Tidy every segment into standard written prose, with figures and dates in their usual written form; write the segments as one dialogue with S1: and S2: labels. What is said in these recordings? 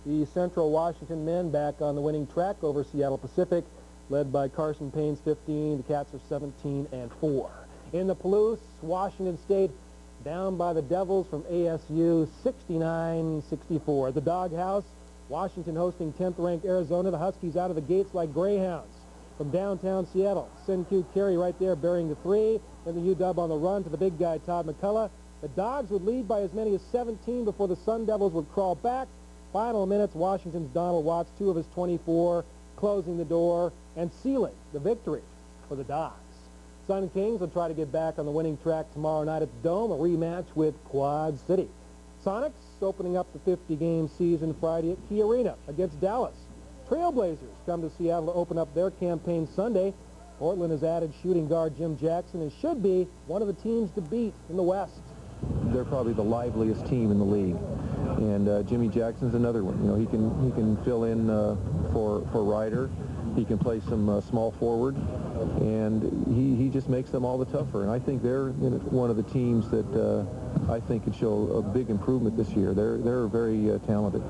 S1: The Central Washington men back on the winning track over Seattle Pacific, led by Carson Payne's 15. The Cats are 17-4. In the Palouse, Washington State down by the Devils from ASU 69-64. At the Doghouse, Washington hosting 10th-ranked Arizona. The Huskies out of the gates like greyhounds. From downtown Seattle, Senku Carey right there burying the 3. Then the UW on the run to the big guy, Todd McCullough. The Dogs would lead by as many as 17 before the Sun Devils would crawl back. Final minutes, Washington's Donald Watts, 2 of his 24, closing the door and sealing the victory for the Dogs. Sun Kings will try to get back on the winning track tomorrow night at the Dome, a rematch with Quad City. Sonics opening up the 50-game season Friday at Key Arena against Dallas. Trailblazers come to Seattle to open up their campaign Sunday. Portland has added shooting guard Jim Jackson and should be one of the teams to beat in the West.
S2: They're probably the liveliest team in the league, and Jimmy Jackson's another one. You know, he can fill in for Ryder. He can play some small forward, and he just makes them all the tougher. And I think they're one of the teams that I think could show a big improvement this year. They're very talented.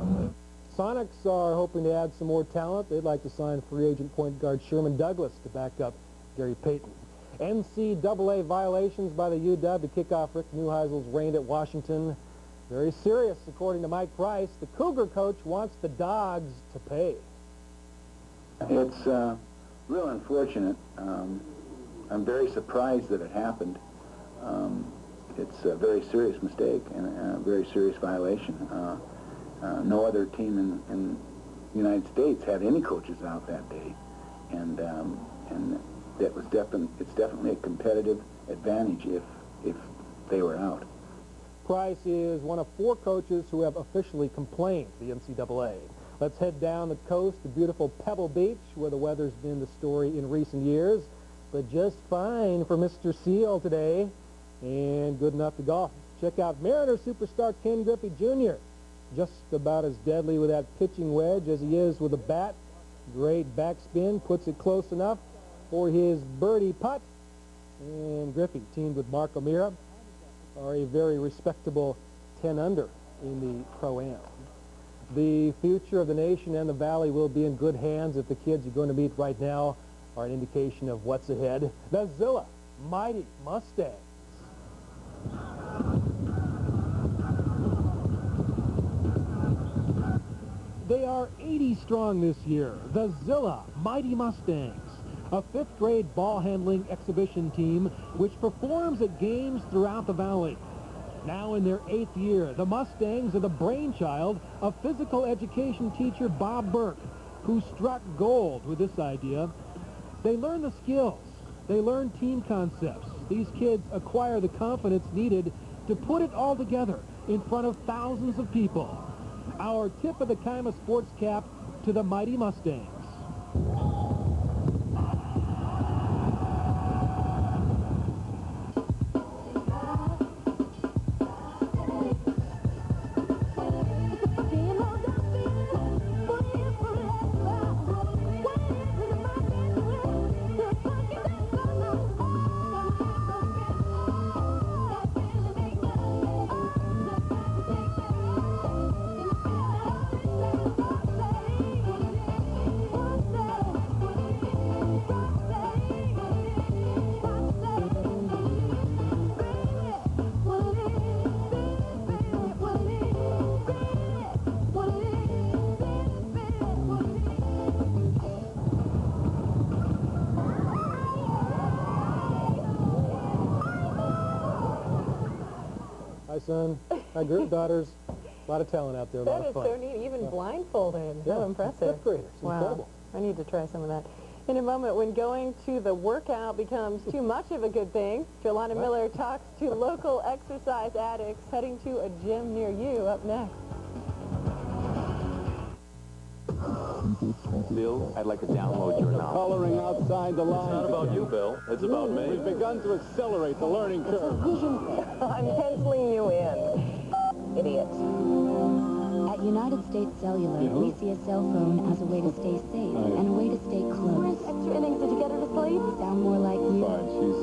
S1: Sonics are hoping to add some more talent. They'd like to sign free agent point guard Sherman Douglas to back up Gary Payton. NCAA violations by the UW to kick off Rick Neuheisel's reign at Washington. Very serious, according to Mike Price. The Cougar coach wants the Dogs to pay.
S3: It's real unfortunate. I'm very surprised that it happened. It's a very serious mistake and a very serious violation. No other team in the United States had any coaches out that day, and that was it's definitely a competitive advantage if they were out.
S1: Price is one of 4 coaches who have officially complained to the NCAA. Let's head down the coast to beautiful Pebble Beach, where the weather's been the story in recent years, but just fine for Mr. Seal today, and good enough to golf. Check out Mariner superstar Ken Griffey Jr., just about as deadly with that pitching wedge as he is with a bat. Great backspin, puts it close enough for his birdie putt. And Griffey, teamed with Mark O'Meara, are a very respectable 10 under in the Pro-Am. The future of the nation and the Valley will be in good hands if the kids you're going to meet right now are an indication of what's ahead. The Zilla Mighty Mustangs. They are 80 strong this year. The Zilla Mighty Mustangs, a 5th grade ball-handling exhibition team which performs at games throughout the Valley. Now in their 8th year, the Mustangs are the brainchild of physical education teacher Bob Burke, who struck gold with this idea. They learn the skills. They learn team concepts. These kids acquire the confidence needed to put it all together in front of thousands of people. Our tip of the KIMA sports cap to the Mighty Mustangs. Hi, son. Hi, daughters. A lot of talent out there. A lot of fun.
S4: That is so neat. Even blindfolded.
S1: Yeah.
S4: How impressive.
S1: 5th graders.
S4: Wow.
S1: Incredible.
S4: I need to try some of that. In a moment, when going to the workout becomes too much of a good thing, Jolanda Miller talks to local exercise addicts heading to a gym near you. Up next.
S5: Bill, I'd like to download your novel.
S6: Coloring outside the line.
S5: It's not about you, Bill. It's about me.
S6: We've begun to accelerate the learning curve.
S4: I'm penciling you in. Idiot.
S7: At United States Cellular, we see a cell phone as a way to stay safe and a way to stay close.
S4: Extra innings, did you get her to sleep?
S7: Sound more like you?
S6: Fine, she's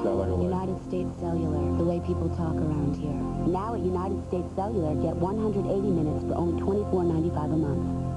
S6: sound like a light.
S7: United States Cellular, the way people talk around here. Now at United States Cellular, get 180 minutes for only $24.95 a month.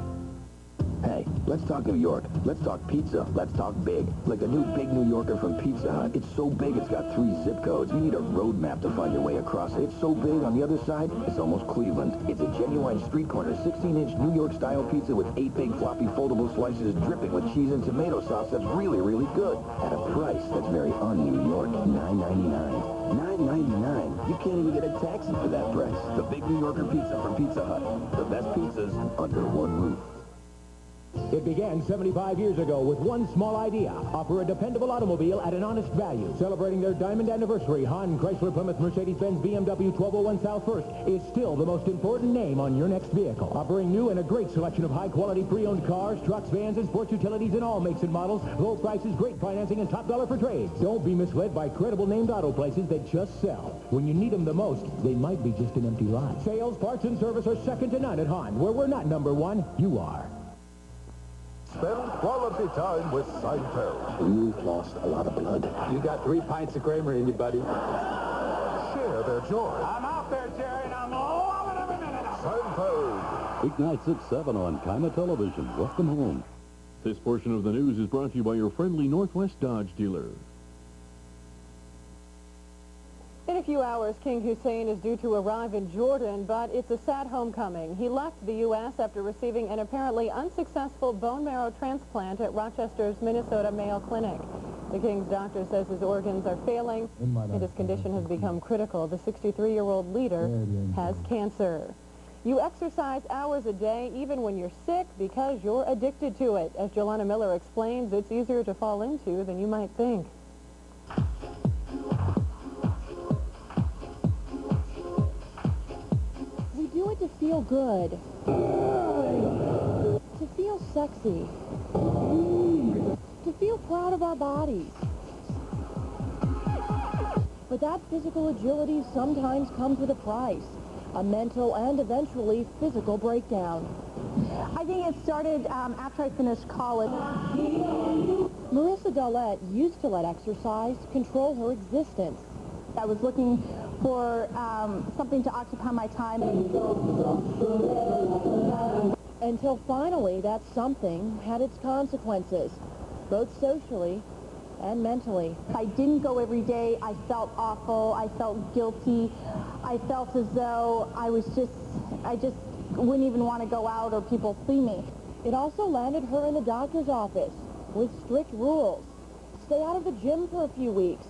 S8: Hey, let's talk New York. Let's talk pizza. Let's talk big. Like the new Big New Yorker from Pizza Hut. It's so big it's got 3 zip codes. You need a road map to find your way across it. It's so big on the other side, it's almost Cleveland. It's a genuine street corner, 16-inch New York-style pizza with 8 big floppy foldable slices dripping with cheese and tomato sauce that's really, really good. At a price that's very un-New York, $9.99. $9.99. You can't even get a taxi for that price. The Big New Yorker pizza from Pizza Hut. The best pizzas under one roof.
S9: It began 75 years ago with one small idea: offer a dependable automobile at an honest value. Celebrating their diamond anniversary, Hahn, Chrysler, Plymouth, Mercedes-Benz, BMW 1201 South First is still the most important name on your next vehicle. Offering new and a great selection of high-quality pre-owned cars, trucks, vans, and sports utilities in all makes and models, low prices, great financing, and top dollar for trades. Don't be misled by credible named auto places that just sell. When you need them the most, they might be just an empty lot. Sales, parts, and service are second to none at Hahn. Where we're not number one, you are.
S10: Spend quality time with Seinfeld.
S8: You've lost a lot of blood.
S5: You got 3 pints of Kramer in you, buddy.
S10: Share their joy.
S6: I'm out there, Jerry, and I'm loving every minute of it.
S10: Seinfeld.
S11: Weeknights at 7 on KIMA Television. Welcome home.
S12: This portion of the news is brought to you by your friendly Northwest Dodge dealer.
S4: In a few hours, King Hussein is due to arrive in Jordan, but it's a sad homecoming. He left the U.S. after receiving an apparently unsuccessful bone marrow transplant at Rochester's Minnesota Mayo Clinic. The King's doctor says his organs are failing, and his condition has become critical. The 63-year-old leader has cancer. You exercise hours a day even when you're sick because you're addicted to it. As Jelena Miller explains, it's easier to fall into than you might think.
S13: Do it to feel good, to feel sexy, to feel proud of our bodies. But that physical agility sometimes comes with a price, a mental and eventually physical breakdown.
S14: I think it started after I finished college.
S13: Marissa Dollette used to let exercise control her existence.
S14: I was looking for something to occupy my time.
S13: Until finally that something had its consequences, both socially and mentally.
S14: If I didn't go every day, I felt awful, I felt guilty, I felt as though I just wouldn't even want to go out or people see me.
S13: It also landed her in the doctor's office with strict rules. Stay out of the gym for a few weeks.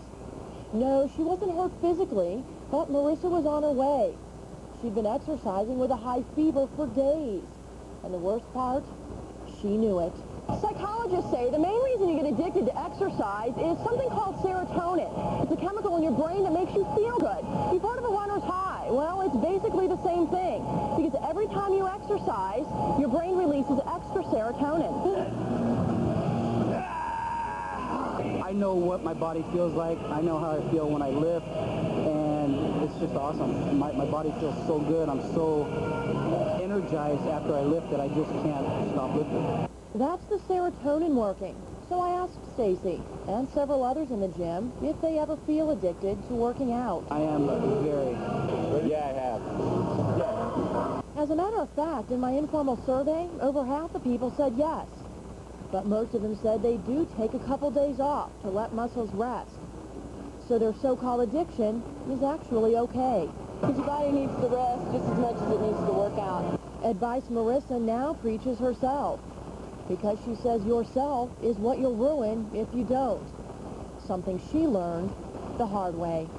S13: No, she wasn't hurt physically, but Marissa was on her way. She'd been exercising with a high fever for days. And the worst part, she knew it.
S14: Psychologists say the main reason you get addicted to exercise is something called serotonin. It's a chemical in your brain that makes you feel good. You've heard of a runner's high. Well, it's basically the same thing. Because every time you exercise, your brain releases extra serotonin.
S15: I know what my body feels like. I know how I feel when I lift, and it's just awesome. My body feels so good. I'm so energized after I lift that I just can't stop lifting.
S13: That's the serotonin working. So I asked Stacy and several others in the gym if they ever feel addicted to working out.
S15: I am very.
S6: Yeah, I have. Yeah.
S13: As a matter of fact, in my informal survey, over half the people said yes. But most of them said they do take a couple days off to let muscles rest. So their so-called addiction is actually okay.
S4: Because your body needs to rest just as much as it needs to work out.
S13: Advice Marissa now preaches herself. Because she says yourself is what you'll ruin if you don't. Something she learned the hard way.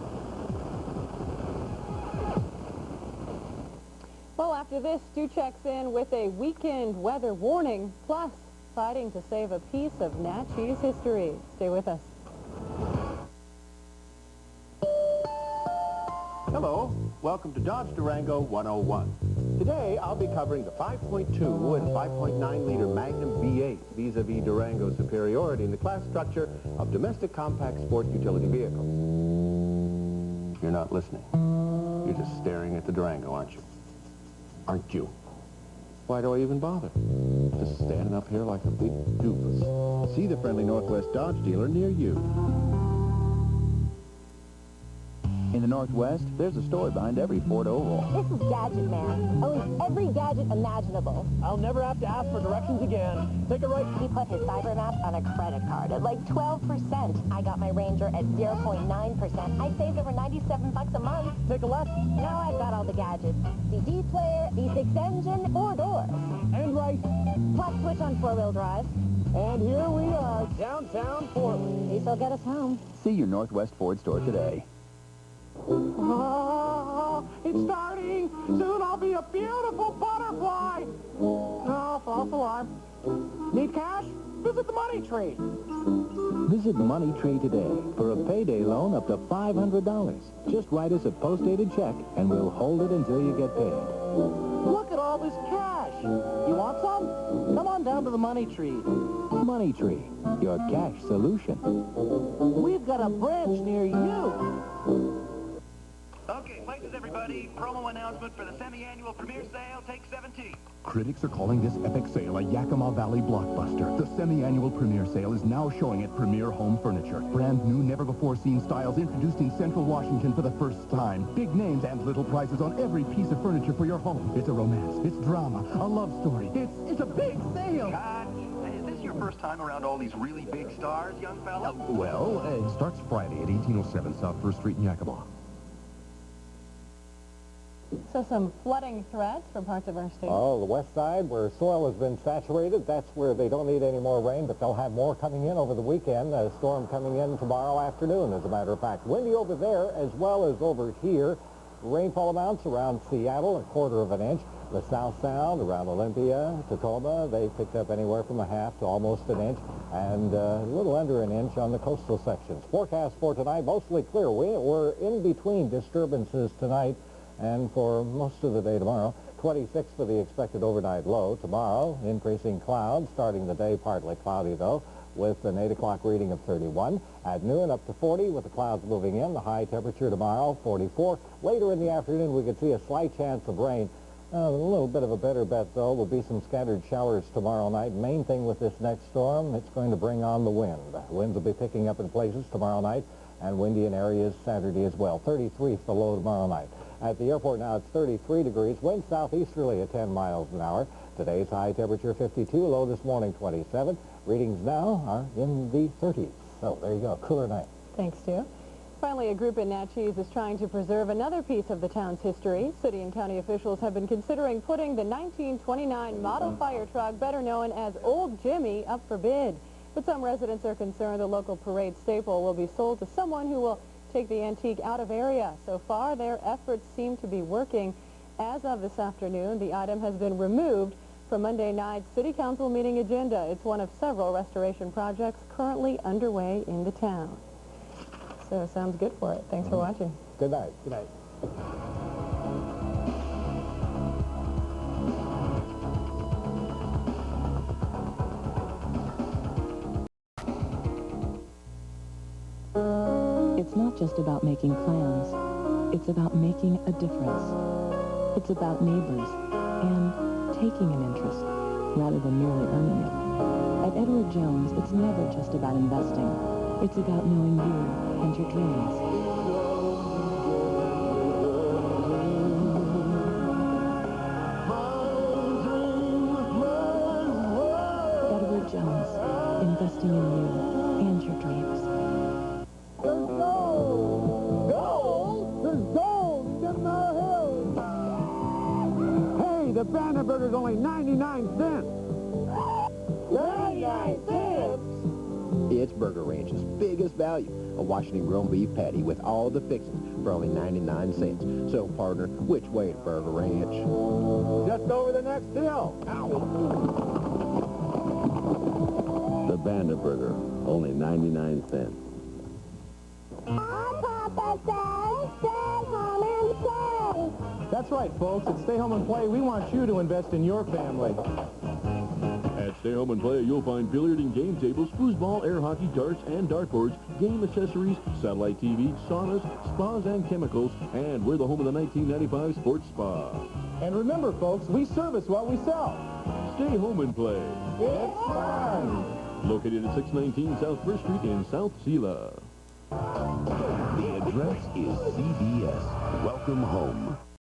S4: Well, after this, Stu checks in with a weekend weather warning, plus fighting to save a piece of Nat cheese history. Stay with us.
S16: Hello, welcome to Dodge Durango 101. Today I'll be covering the 5.2 and 5.9 liter Magnum V8 vis-a-vis Durango's superiority in the class structure of domestic compact sport utility vehicles. You're not listening. You're just staring at the Durango, aren't you? Aren't you? Why do I even bother? Just standing up here like a big doofus. See the friendly Northwest Dodge dealer near you.
S8: In the Northwest, there's a story behind every Ford Oval.
S14: This is Gadget Man. Owns every gadget imaginable.
S6: I'll never have to ask for directions again. Take a right.
S14: He put his cyber map on a credit card at like 12%. I got my Ranger at 0.9%. I saved over $97 a month.
S6: Take a left.
S14: Now I've got all the gadgets. CD player, V6 engine, 4 doors.
S6: And right.
S14: Plus switch on 4-wheel drive.
S6: And here we are, downtown Portland.
S14: These will get us home.
S8: See your Northwest Ford store today.
S6: Oh, it's starting. Soon I'll be a beautiful butterfly. Oh, false alarm. Need cash? Visit the Money Tree.
S9: Visit Money Tree today for a payday loan up to $500. Just write us a post-dated check, and we'll hold it until you get paid.
S6: Look at all this cash. You want some? Come on down to the Money Tree.
S9: Money Tree, your cash solution.
S6: We've got a branch near you.
S17: Okay, places everybody. Promo announcement for the semi-annual premiere sale. Take 17.
S18: Critics are calling this epic sale a Yakima Valley blockbuster. The semi-annual premiere sale is now showing at Premier Home Furniture. Brand new, never-before-seen styles introduced in Central Washington for the first time. Big names and little prices on every piece of furniture for your home. It's a romance. It's drama. A love story. It's a big sale.
S17: Cut. Is this your first time around all these really big stars, young fella?
S18: It starts Friday at 1807 South 1st Street in Yakima.
S4: So some flooding threats for parts of our state.
S19: Oh, the west side where soil has been saturated, that's where they don't need any more rain, but they'll have more coming in over the weekend. A storm coming in tomorrow afternoon, as a matter of fact. Windy over there as well as over here. Rainfall amounts around Seattle, 1/4 of an inch. The South Sound around Olympia, Tacoma, they picked up anywhere from 1/2 to almost an inch, and a little under an inch on the coastal sections. Forecast for tonight, mostly clear. We're in between disturbances tonight. And for most of the day tomorrow, 26 for the expected overnight low. Tomorrow, increasing clouds, starting the day partly cloudy, though, with an 8 o'clock reading of 31. At noon, up to 40 with the clouds moving in. The high temperature tomorrow, 44. Later in the afternoon, we could see a slight chance of rain. A little bit of a better bet, though, will be some scattered showers tomorrow night. Main thing with this next storm, it's going to bring on the wind. Winds will be picking up in places tomorrow night, and windy in areas Saturday as well. 33 for the low tomorrow night. At the airport now, it's 33 degrees. Wind southeasterly at 10 miles an hour. Today's high temperature 52, low this morning 27. Readings now are in the 30s. So there you go, cooler night.
S4: Thanks, Stu. Finally, a group in Natchez is trying to preserve another piece of the town's history. City and county officials have been considering putting the 1929 model fire truck, better known as Old Jimmy, up for bid. But some residents are concerned the local parade staple will be sold to someone who will take the antique out of area. So far, their efforts seem to be working. As of this afternoon, the item has been removed from Monday night's City Council meeting agenda. It's one of several restoration projects currently underway in the town. So sounds good for it. Thanks for watching.
S19: Good night.
S1: Good night.
S20: It's not just about making plans. It's about making a difference. It's about neighbors and taking an interest rather than merely earning it. At Edward Jones, it's never just about investing. It's about knowing you and your dreams. Edward Jones, investing in you and your dreams.
S6: There's gold! Gold? There's gold in the hills! Hey, the Bandit Burger's only 99 cents! 99 cents?
S8: It's Burger Ranch's biggest value, a Washington grown beef patty with all the fixings for only 99 cents. So, partner, which way to Burger Ranch?
S6: Just over the next hill.
S11: The Bandit Burger, only 99 cents.
S14: Papa says, stay home and play.
S1: That's right, folks. At Stay Home and Play, we want you to invest in your family.
S12: At Stay Home and Play, you'll find billiard and game tables, foosball, air hockey, darts, and dartboards, game accessories, satellite TV, saunas, spas, and chemicals, and we're the home of the 1995 Sports Spa.
S1: And remember, folks, we service what we sell.
S12: Stay Home and Play.
S1: It's fun!
S12: Located at 619 South 1st Street in South Sela.
S8: The address is CBS. Welcome home.